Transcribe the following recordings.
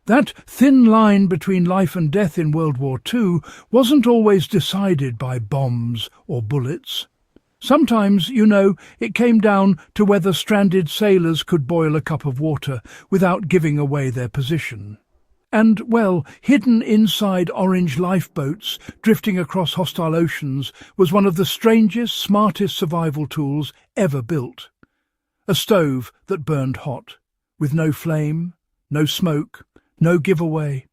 That thin line between life and death in World War II wasn't always decided by bombs or bullets. Sometimes, it came down to whether stranded sailors could boil a cup of water without giving away their position. And, hidden inside orange lifeboats drifting across hostile oceans was one of the strangest, smartest survival tools ever built. A stove that burned hot, with no flame, no smoke, no giveaway,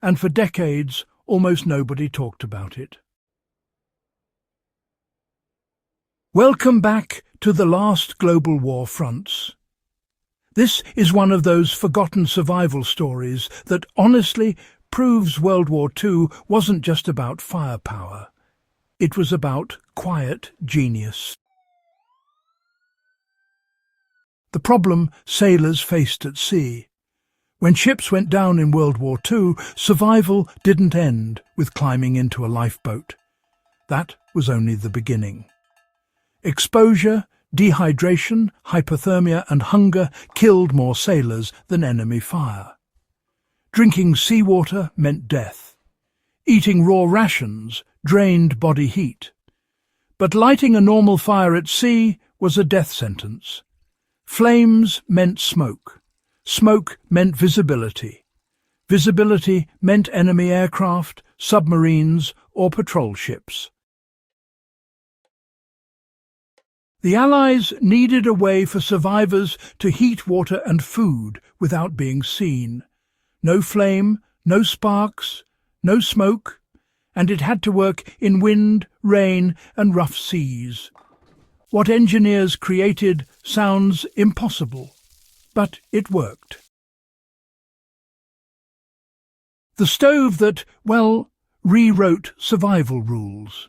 and for decades almost nobody talked about it. Welcome back to the Last GlobalWar Fronts. This is one of those forgotten survival stories that honestly proves World War II wasn't just about firepower. It was about quiet genius. The problem sailors faced at sea. When ships went down in World War II, survival didn't end with climbing into a lifeboat. That was only the beginning. Exposure, dehydration, hypothermia and hunger killed more sailors than enemy fire. Drinking seawater meant death. Eating raw rations drained body heat. But lighting a normal fire at sea was a death sentence. Flames meant smoke. Smoke meant visibility. Visibility meant enemy aircraft, submarines or patrol ships. The Allies needed a way for survivors to heat water and food without being seen. No flame, no sparks, no smoke, and it had to work in wind, rain and rough seas. What engineers created sounds impossible, but it worked. The stove that, rewrote survival rules.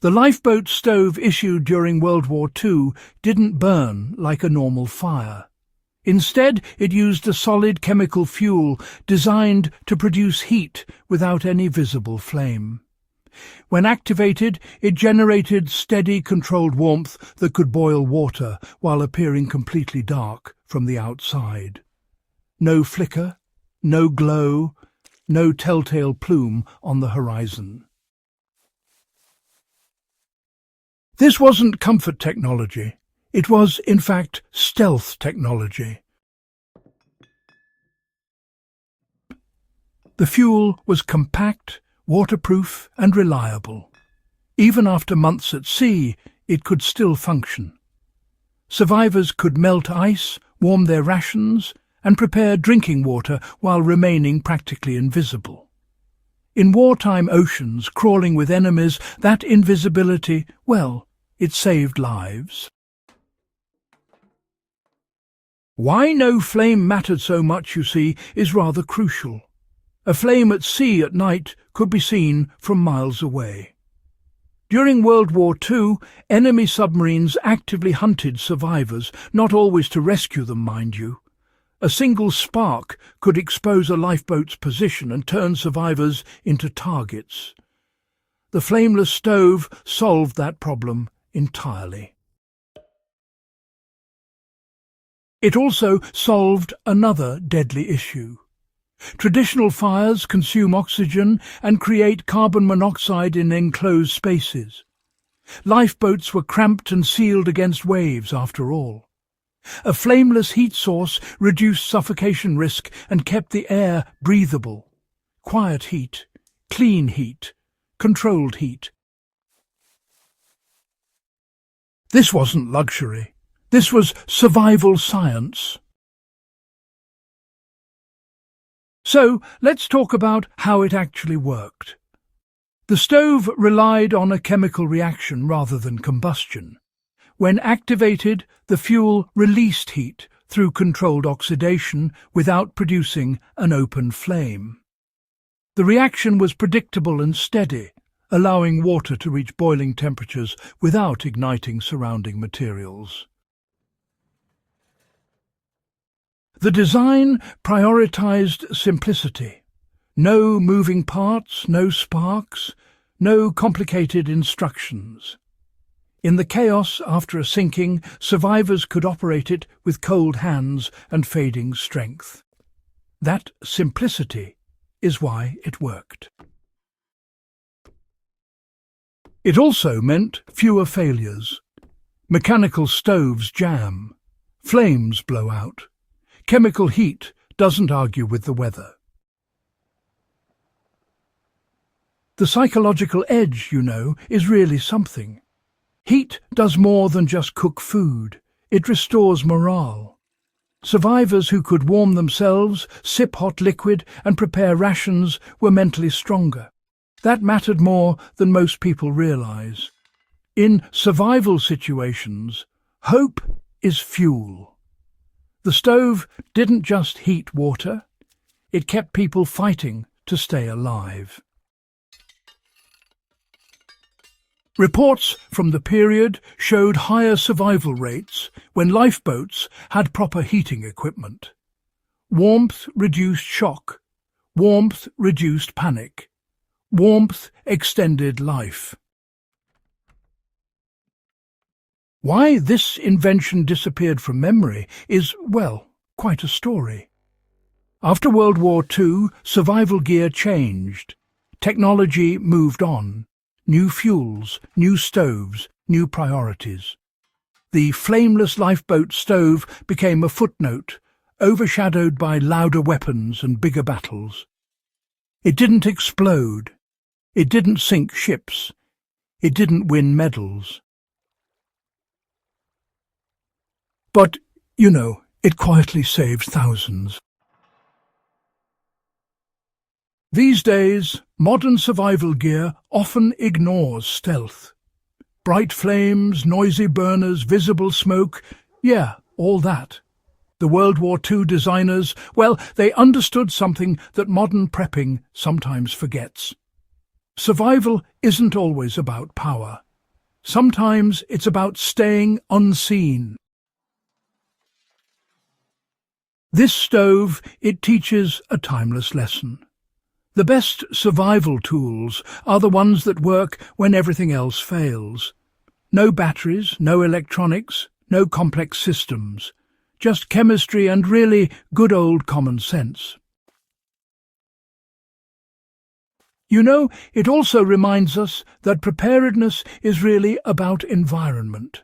The lifeboat stove issued during World War II didn't burn like a normal fire. Instead, it used a solid chemical fuel designed to produce heat without any visible flame. When activated, it generated steady, controlled warmth that could boil water while appearing completely dark from the outside. No flicker, no glow, no telltale plume on the horizon. This wasn't comfort technology. It was, in fact, stealth technology. The fuel was compact, waterproof and reliable. Even after months at sea, it could still function. Survivors could melt ice, warm their rations, and prepare drinking water while remaining practically invisible. In wartime oceans crawling with enemies, that invisibility, it saved lives. Why no flame mattered so much, you see, is rather crucial. A flame at sea at night could be seen from miles away. During World War II, enemy submarines actively hunted survivors, not always to rescue them, mind you. A single spark could expose a lifeboat's position and turn survivors into targets. The flameless stove solved that problem entirely. It also solved another deadly issue. Traditional fires consume oxygen and create carbon monoxide in enclosed spaces. Lifeboats were cramped and sealed against waves, after all. A flameless heat source reduced suffocation risk and kept the air breathable. Quiet heat, clean heat, controlled heat. This wasn't luxury. This was survival science. So, let's talk about how it actually worked. The stove relied on a chemical reaction rather than combustion. When activated, the fuel released heat through controlled oxidation without producing an open flame. The reaction was predictable and steady, allowing water to reach boiling temperatures without igniting surrounding materials. The design prioritized simplicity. No moving parts, no sparks, no complicated instructions. In the chaos after a sinking, survivors could operate it with cold hands and fading strength. That simplicity is why it worked. It also meant fewer failures. Mechanical stoves jam. Flames blow out. Chemical heat doesn't argue with the weather. The psychological edge, you know, is really something. Heat does more than just cook food. It restores morale. Survivors who could warm themselves, sip hot liquid, and prepare rations were mentally stronger. That mattered more than most people realize. In survival situations, hope is fuel. The stove didn't just heat water, it kept people fighting to stay alive. Reports from the period showed higher survival rates when lifeboats had proper heating equipment. Warmth reduced shock. Warmth reduced panic. Warmth extended life. Why this invention disappeared from memory is, well, quite a story. After World War II, survival gear changed. Technology moved on. New fuels, new stoves, new priorities. The flameless lifeboat stove became a footnote, overshadowed by louder weapons and bigger battles. It didn't explode. It didn't sink ships. It didn't win medals. But, you know, it quietly saved thousands. These days, modern survival gear often ignores stealth. Bright flames, noisy burners, visible smoke, yeah, all that. The World War II designers, well, they understood something that modern prepping sometimes forgets. Survival isn't always about power. Sometimes it's about staying unseen. This stove, it teaches a timeless lesson. The best survival tools are the ones that work when everything else fails. No batteries, no electronics, no complex systems. Just chemistry and really good old common sense. You know, it also reminds us that preparedness is really about environment.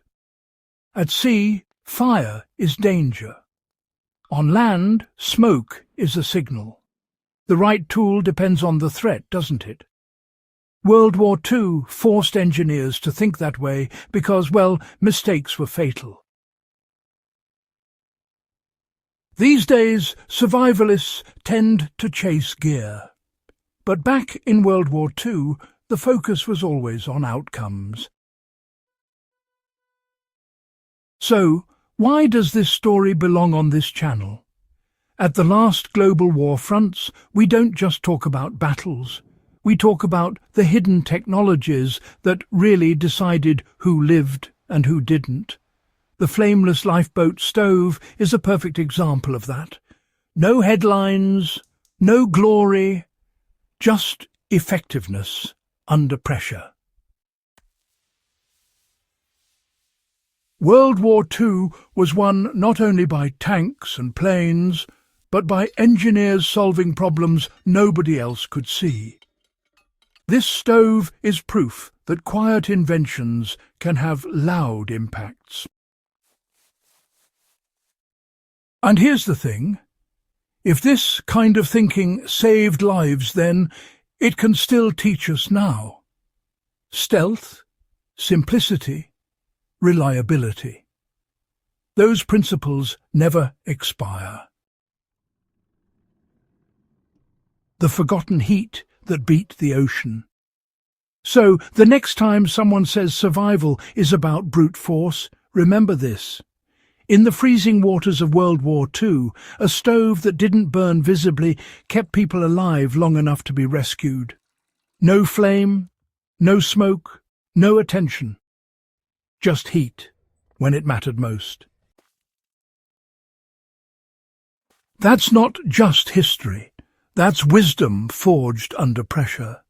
At sea, fire is danger. On land, smoke is a signal. The right tool depends on the threat, doesn't it? World War II forced engineers to think that way because, well, mistakes were fatal. These days, survivalists tend to chase gear. But back in World War II, the focus was always on outcomes. So, why does this story belong on this channel? At the Last GlobalWar Fronts, we don't just talk about battles. We talk about the hidden technologies that really decided who lived and who didn't. The flameless lifeboat stove is a perfect example of that. No headlines, no glory, just effectiveness under pressure. World War II was won not only by tanks and planes, but by engineers solving problems nobody else could see. This stove is proof that quiet inventions can have loud impacts. And here's the thing. If this kind of thinking saved lives then, it can still teach us now. Stealth, simplicity, reliability. Those principles never expire. The forgotten heat that beat the ocean. So, the next time someone says survival is about brute force, remember this. In the freezing waters of World War II, a stove that didn't burn visibly kept people alive long enough to be rescued. No flame, no smoke, no attention. Just heat, when it mattered most. That's not just history. That's wisdom forged under pressure.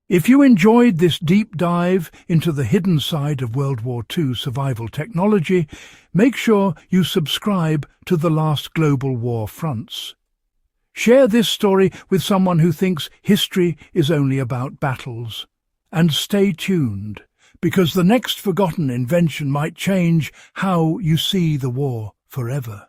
If you enjoyed this deep dive into the hidden side of World War II survival technology, make sure you subscribe to the Last GlobalWar Fronts. Share this story with someone who thinks history is only about battles. And stay tuned, because the next forgotten invention might change how you see the war forever.